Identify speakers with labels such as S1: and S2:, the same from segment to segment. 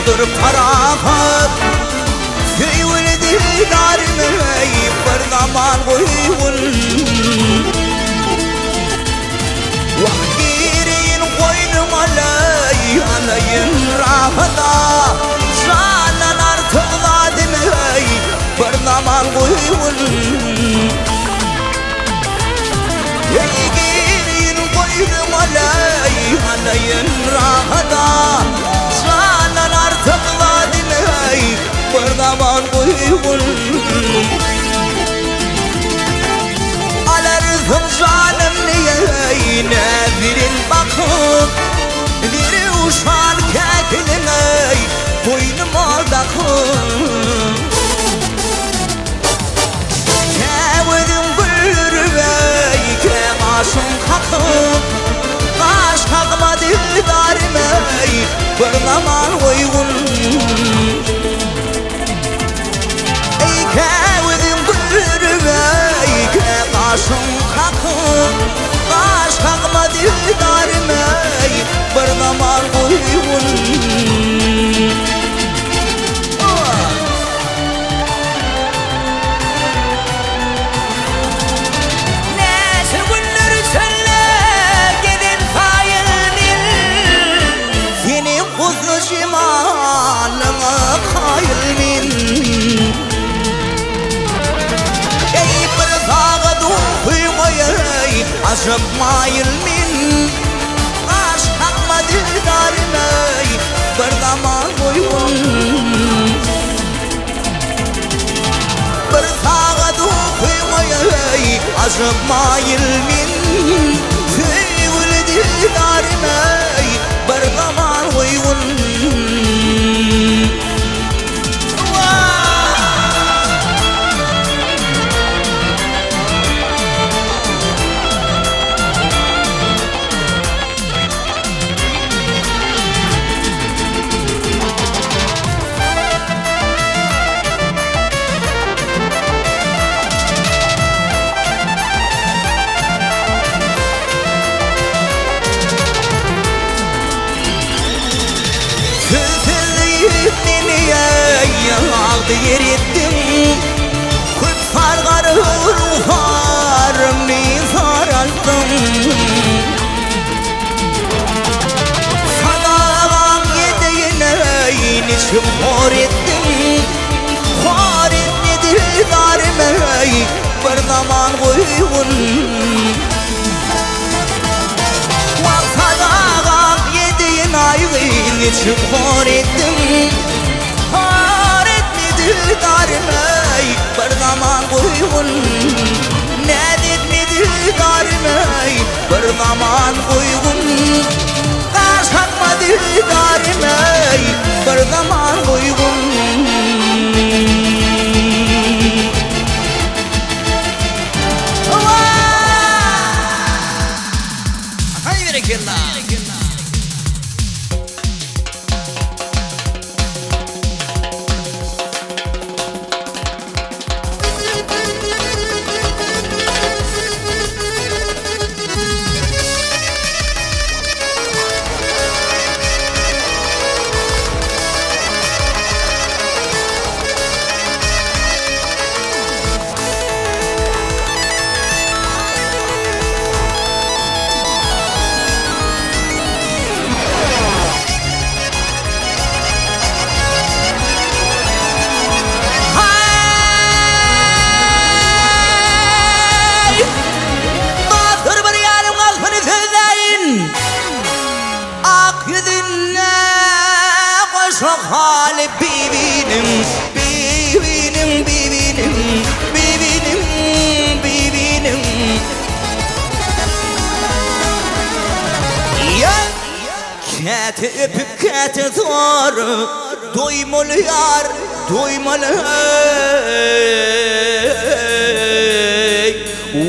S1: dur parahat Köy ولدي darmay bir zaman koyun Vaktirin koynum alayın rahada Canan artık zadimay bir zaman koyun Girin koynum alayın rahada Canan artık zadimay bir zaman koyun Alerdim canım neyine birin bakıp Biri uşan kekline koynuma dakıp Kevedim bülürvey ke aşım kakıp Kaş kakma dildarimey bir zaman koyun Kevedim bülürvey ke aşım kakıp Kaş kakma dildarimey bir zaman koyun Cimalına kayılmin Ey bir dağa duymayay Acıp mayılmin Aşk hakma dildarimey bir zaman koyun Bir dağa duymayay Acıp mayılmin Tüyül dildarimey bir zaman koyun Yağdı yer ettim Kut fargarı ruharımı saraldım Sadağım yedeğine içim hor ettim Hor etmedi darime bir zaman koyun Sadağım yedeğine içim hor ettim Darmay bir zaman koyun Ne etmedi darmay bir zaman koyun Kaş hakmadı darmay bir zaman koyun Haydi berekallah Çok hali bibinim Ya kati öpüp kati zor Doymalı yar doymalı hey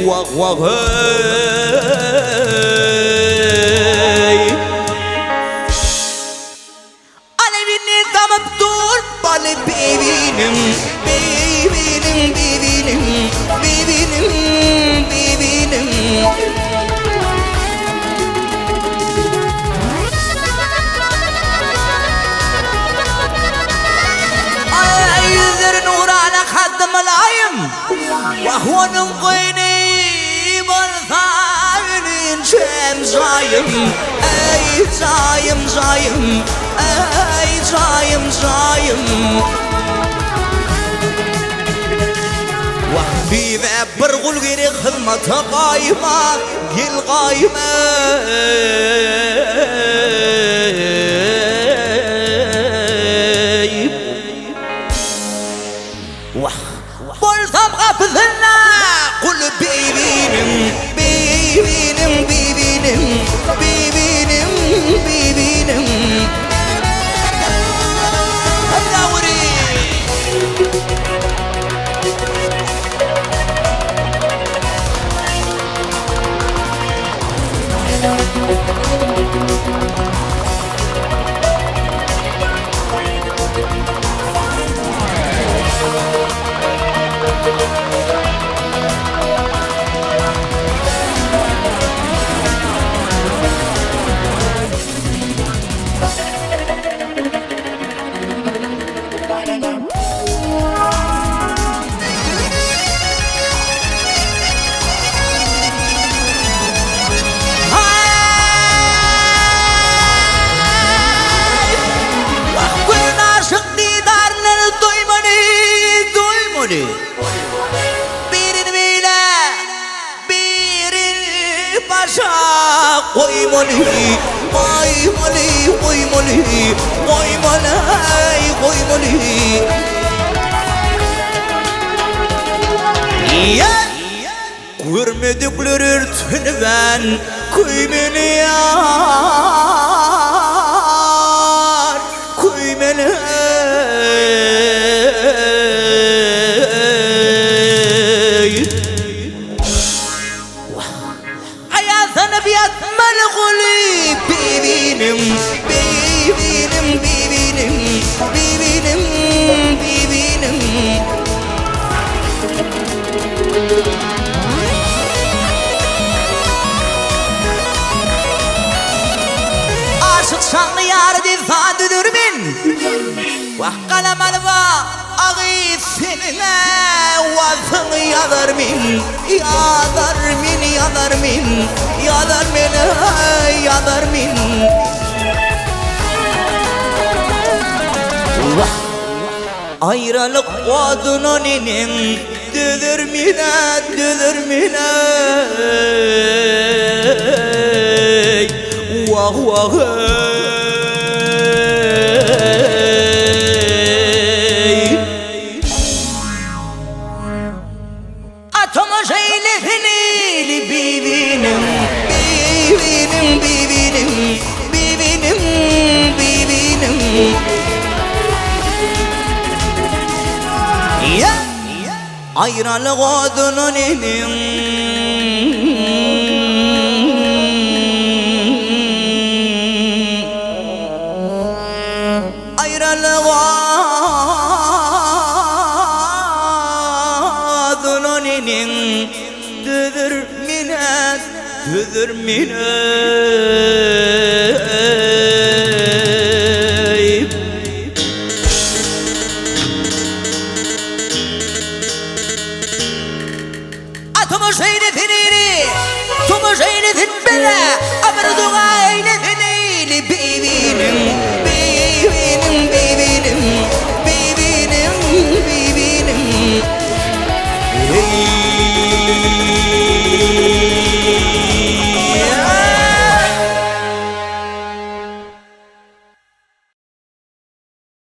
S1: Vah vah hey Bebeğim وهو نقيني بالثاني شام زايم أي زايم زايم أي زايم زايم وحبي برغل غير خدمة قايمة القايمة قلت ابغى بذلنا قل بيبينم بيبينم بيبينم بيبينم بيبينم الدوري قيملي قيملي قيملي قيملي قيملي يا görmedikleri ben kıymeli yar kıymeli hayatına bir atmalı gülü bibinim bibinim bibinim bibinim bibinim şanlı yar difadüdür min Vahkala malva ağit seninle Vazın yadar min Yadar min yadar min Yadar min yadar min Ayrılık odunun inin Düdür mine düdür mine Vah vah Atama şeyle finili bibinim Bibinim bibinim Bibinim bibinim Ya Ayrılık odunun inin Düdür mine düdür mine Atımı şeyle finili Tumu şeyle finbele Amr duayla finili Bibinim